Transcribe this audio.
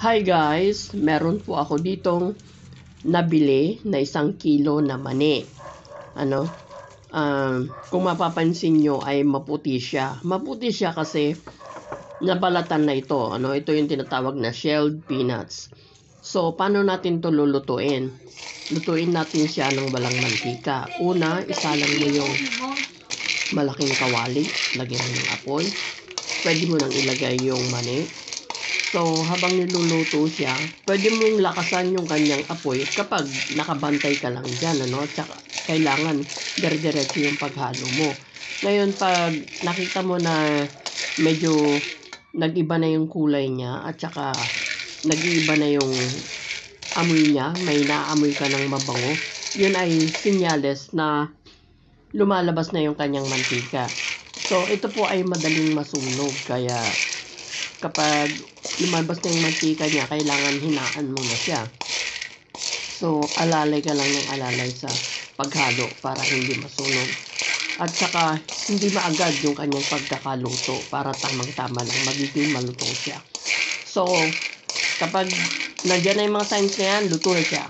Hi guys! Meron po ako ditong nabili na 1 kilo na mani. Kung mapapansin nyo ay maputi siya. Maputi siya kasi nabalatan na ito. Ito yung tinatawag na shelled peanuts. So, paano natin to lulutuin? Lutuin natin siya ng walang mantika. Una, isalang mo yung malaking kawali. Lagyan mo ng apoy. Pwede mo nang ilagay yung mani. So, habang niluluto siya, pwede mong lakasan yung kanyang apoy kapag nakabantay ka lang dyan, At saka, kailangan dire-diretso yung paghalo mo. Ngayon, pag nakita mo na medyo nag-iba na yung kulay niya at saka nag-iiba na yung amoy niya, may naamoy ka ng mabango, yun ay sinyales na lumalabas na yung kanyang mantika. So, ito po ay madaling masunog, kaya kapag lumabas na yung mantika niya, kailangan hinaan mo na siya. So, alalay ka lang ng alalay sa paghalo para hindi masunog. At saka, hindi maagad yung kanyang pagkakaluto para tamang-tama lang, magiging malutong siya. So, kapag nandiyan na yung mga signs na yan, luto na siya.